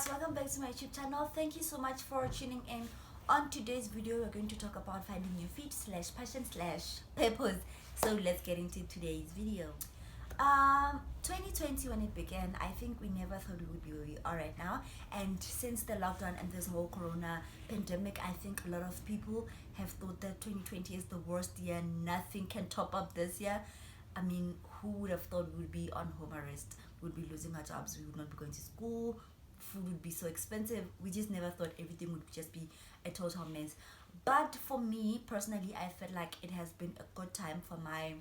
guys, welcome back to my YouTube channel. Thank you so much for tuning in. On today's video, we're going to talk about finding your feet slash passion slash purpose. So let's get into today's video. 2020 when it began, I think we never thought we would be where we are right now. And since the lockdown and this whole corona pandemic, I think a lot of people have thought that 2020 is the worst year. Nothing can top up this year. I mean, who would have thought we would be on home arrest? We would be losing our jobs. We would not be going to school. Food would be so expensive. We just never thought everything would just be a total mess. But for me personally, I felt like it has been a good time for my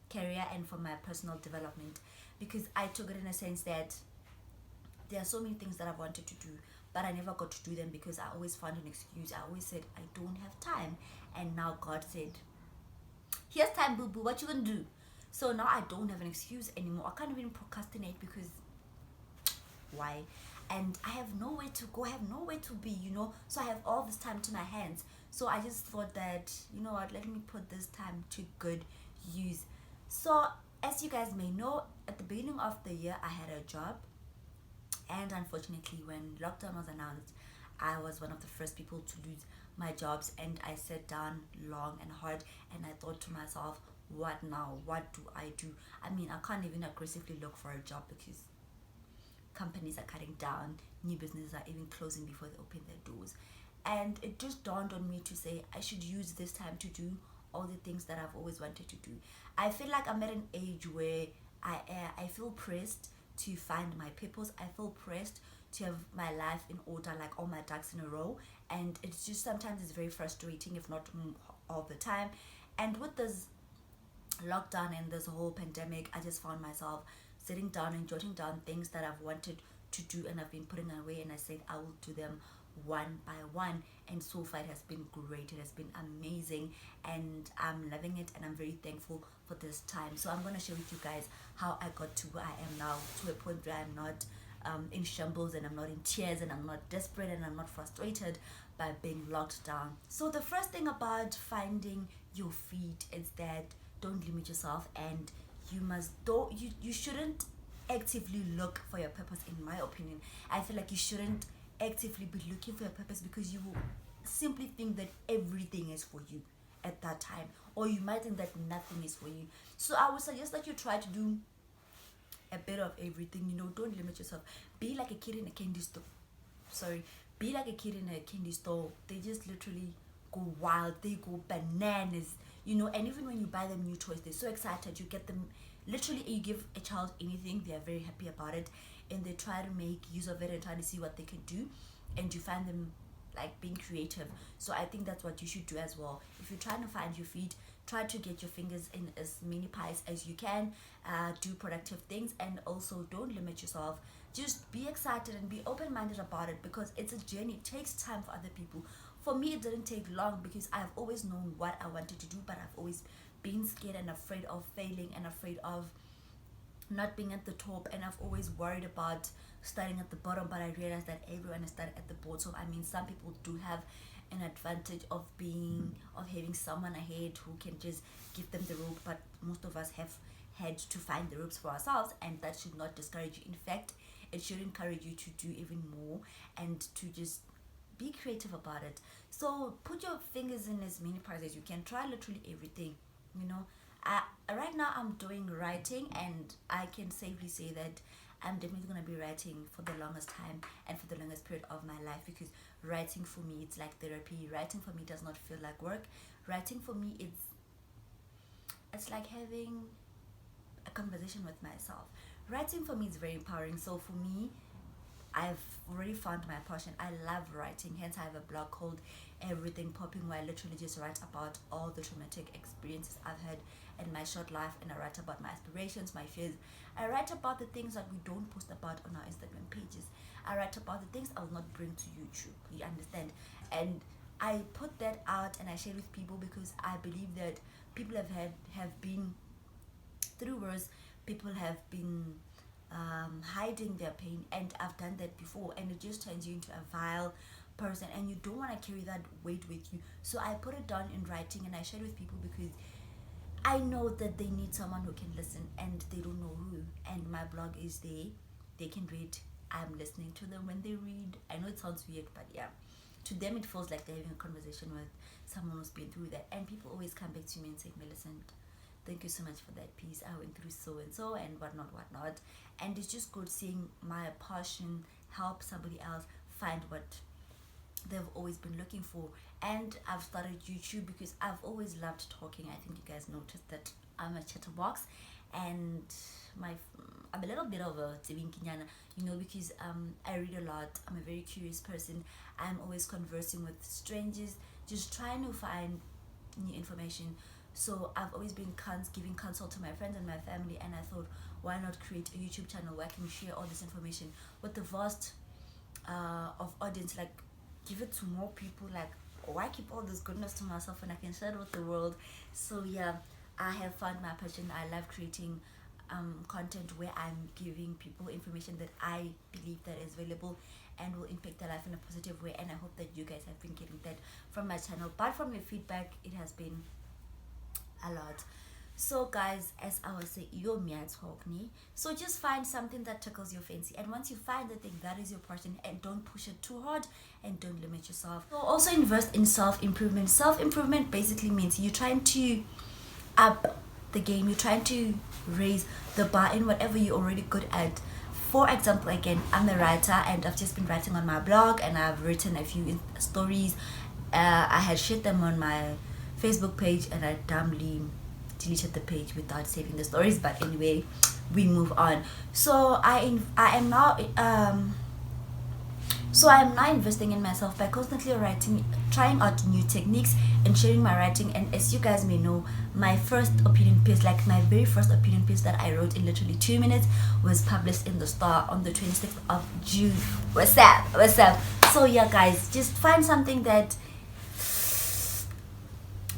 career and for my personal development, because I took it in a sense that there are so many things that I wanted to do, but I never got to do them because I always found an excuse. I always said I don't have time, and now God said, here's time, boo boo, what you gonna do? So now I don't have an excuse anymore. I can't even procrastinate because why? And I have nowhere to go, I have nowhere to be, so I have all this time to my hands. So I just thought that, you know what, let me put this time to good use. So as you guys may know, at the beginning of the year I had a job, and unfortunately when lockdown was announced, I was one of the first people to lose my jobs. And I sat down long and hard and I thought to myself, what now? What do I do? I mean, I can't even aggressively look for a job because companies are cutting down, new businesses are even closing before they open their doors. And it just dawned on me to say I should use this time to do all the things that I've always wanted to do. I feel like I'm at an age where I feel pressed to find my purpose. I feel pressed to have my life in order, like all my ducks in a row. And it's just sometimes it's very frustrating, if not all the time. And with this lockdown and this whole pandemic, I just found myself sitting down and jotting down things that I've wanted to do and I've been putting away, and I said I will do them one by one. And so far it has been great, it has been amazing, and I'm loving it, and I'm very thankful for this time. So I'm going to share with you guys how I got to where I am now, to a point where I'm not in shambles, and I'm not in tears, and I'm not desperate, and I'm not frustrated by being locked down. So the first thing about finding your feet is that don't limit yourself, and you shouldn't actively look for your purpose. In my opinion, I feel like you shouldn't actively be looking for your purpose, because you will simply think that everything is for you at that time, or you might think that nothing is for you. So I would suggest that you try to do a bit of everything. Don't limit yourself. Be like a kid in a candy store. Be like a kid in a candy store. They just literally go wild, they go bananas, and even when you buy them new toys, they're so excited. You get them, literally, you give a child anything, they're very happy about it, and they try to make use of it and try to see what they can do, and you find them like being creative. So I think that's what you should do as well. If you're trying to find your feet, try to get your fingers in as many pies as you can. Do productive things, and also don't limit yourself. Just be excited and be open-minded about it, because it's a journey. It takes time for other people. For me, it didn't take long because I've always known what I wanted to do, but I've always been scared and afraid of failing and afraid of not being at the top, and I've always worried about starting at the bottom. But I realized that everyone is starting at the bottom. I mean, some people do have an advantage of having someone ahead who can just give them the rope, but most of us have had to find the ropes for ourselves, and that should not discourage you. In fact, it should encourage you to do even more and to just be creative about it. So put your fingers in as many pies as you can. Try literally everything. Right now I'm doing writing, and I can safely say that I'm definitely going to be writing for the longest time and for the longest period of my life, because writing for me, it's like therapy. Writing for me does not feel like work. Writing for me, it's like having a conversation with myself. Writing for me is very empowering. So for me, I've already found my passion. I love writing, hence I have a blog called Everything Popping, where I literally just write about all the traumatic experiences I've had in my short life, and I write about my aspirations, my fears. I write about the things that we don't post about on our Instagram pages. I write about the things I will not bring to YouTube, you understand? And I put that out and I share with people, because I believe that people have been through worse. People have been hiding their pain, and I've done that before, and it just turns you into a vile person, and you don't want to carry that weight with you. So I put it down in writing and I share it with people, because I know that they need someone who can listen, and they don't know who. And my blog is there. They can read I'm listening to them when they read. I know it sounds weird, but yeah, to them it feels like they're having a conversation with someone who's been through that. And people always come back to me and say, Millicent, thank you so much for that piece. I went through so and so and whatnot. And it's just good seeing my passion help somebody else find what they've always been looking for. And I've started YouTube because I've always loved talking. I think you guys noticed that I'm a chatterbox, and I'm a little bit of a tsivinkinyana, because I read a lot. I'm a very curious person. I'm always conversing with strangers, just trying to find new information. So I've always been giving counsel to my friends and my family, and I thought, why not create a YouTube channel where I can share all this information with the vast of audience, like give it to more people. Like, why keep all this goodness to myself when I can share it with the world? So yeah, I have found my passion. I love creating content where I'm giving people information that I believe that is valuable and will impact their life in a positive way. And I hope that you guys have been getting that from my channel. But from your feedback, it has been a lot. So guys, as I was saying, you're me at me. So just find something that tickles your fancy, and once you find the thing that is your passion, and don't push it too hard and don't limit yourself. So also invest in self-improvement. Self-improvement basically means you're trying to up the game, you're trying to raise the bar in whatever you're already good at. For example, again, I'm a writer and I've just been writing on my blog, and I've written a few stories. I had shared them on my Facebook page, and I dumbly deleted the page without saving the stories. But anyway, we move on. So I am now investing in myself by constantly writing, trying out new techniques, and sharing my writing. And as you guys may know, my first opinion piece, like my very first opinion piece that I wrote in literally 2 minutes, was published in the Star on the 26th of June. What's up? So yeah guys, just find something that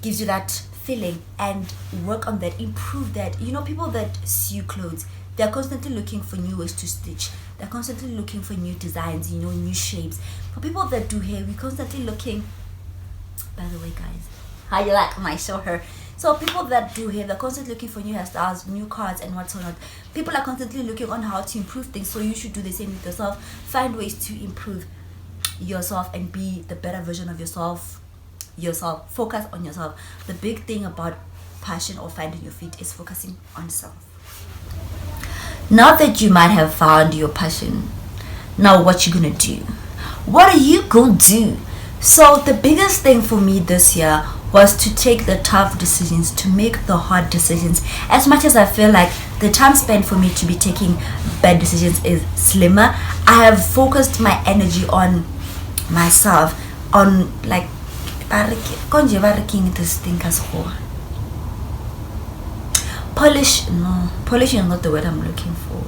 gives you that feeling and work on that, improve that. People that sew clothes, they're constantly looking for new ways to stitch. They're constantly looking for new designs, new shapes. For people that do hair, we're constantly looking. By the way, guys, how you like my short hair? So people that do hair, they're constantly looking for new hairstyles, new cards, and whatnot. People are constantly looking on how to improve things. So you should do the same with yourself. Find ways to improve yourself and be the better version of yourself. Focus on yourself. The big thing about passion or finding your feet is focusing on self. Now that you might have found your passion, now what you gonna do? What are you gonna do? So the biggest thing for me this year was to take the tough decisions, to make the hard decisions. As much as I feel like the time spent for me to be taking bad decisions is slimmer, I have focused my energy on myself, on like this thing as polish is not the word I'm looking for.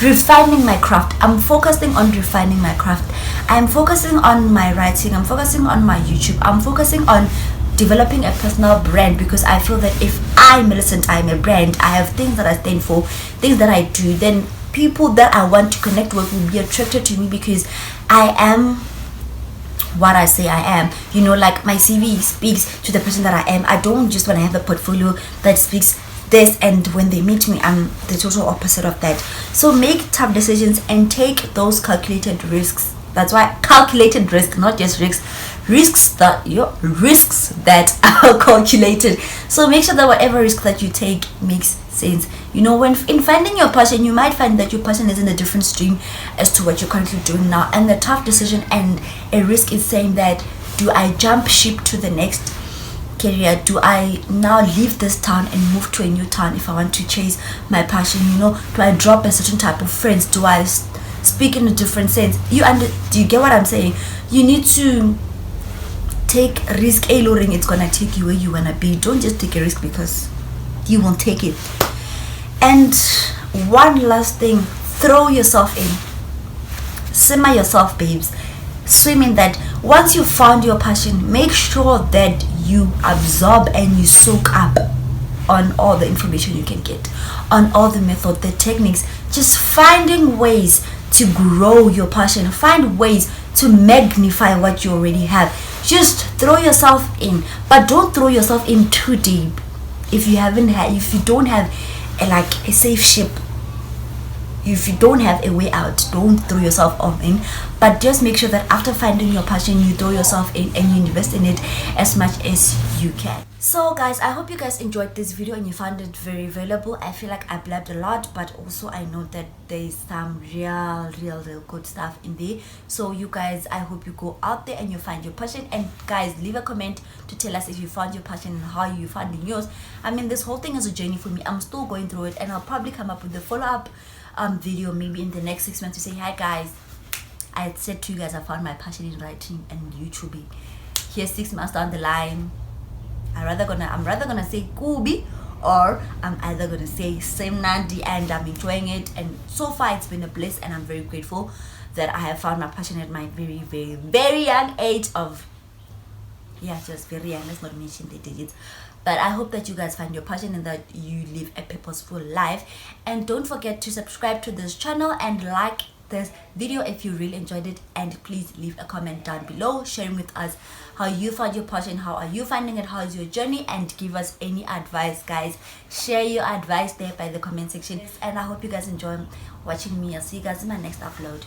Refining my craft. I'm focusing on refining my craft. I'm focusing on my writing. I'm focusing on my YouTube. I'm focusing on developing a personal brand, because I feel that if I'm a brand, I have things that I stand for, things that I do, then people that I want to connect with will be attracted to me because I am what I say I am. Like my CV speaks to the person that I am. I don't just want to have a portfolio that speaks this, and when they meet me, I'm the total opposite of that. So make tough decisions and take those calculated risks. That's why calculated risk, not just risks that are calculated. So make sure that whatever risk that you take makes sense. When in finding your passion, you might find that your passion is in a different stream as to what you're currently doing now. And the tough decision and a risk is saying that, do I jump ship to the next career? Do I now leave this town and move to a new town if I want to chase my passion? Do I drop a certain type of friends? Do I speak in a different sense? Do you get what I'm saying? You need to take risk. It's gonna take you where you wanna be. Don't just take a risk because you won't take it. And one last thing, throw yourself in. Simmer yourself, babes. Swim in that. Once you found your passion, make sure that you absorb and you soak up on all the information you can get, on all the method, the techniques. Just finding ways to grow your passion. Find ways to magnify what you already have. Just throw yourself in, but don't throw yourself in too deep. If you don't have a safe ship, if you don't have a way out, don't throw yourself off in, but just make sure that after finding your passion, you throw yourself in and you invest in it as much as you can. So guys, I hope you guys enjoyed this video and you found it very valuable. I feel like I blabbed a lot, but also I know that there is some real good stuff in there. So you guys, I hope you go out there and you find your passion. And guys, leave a comment to tell us if you found your passion and how you finding yours. I mean, this whole thing is a journey for me. I'm still going through it, and I'll probably come up with a follow-up video maybe in the next 6 months to say, hi guys, I said to you guys I found my passion in writing and YouTubing. Here's 6 months down the line. I'm rather gonna say Kubi, or I'm either gonna say same Nandi, and I'm enjoying it. And so far it's been a bliss, and I'm very grateful that I have found my passion at my very young age of, yeah, just very young. Let's not mention the digits. But I hope that you guys find your passion and that you live a purposeful life. And don't forget to subscribe to this channel and like this video if you really enjoyed it, and please leave a comment down below sharing with us how you found your passion, how are you finding it, how is your journey, and give us any advice. Guys, share your advice there by the comment section. And I hope you guys enjoy watching me. I'll see you guys in my next upload.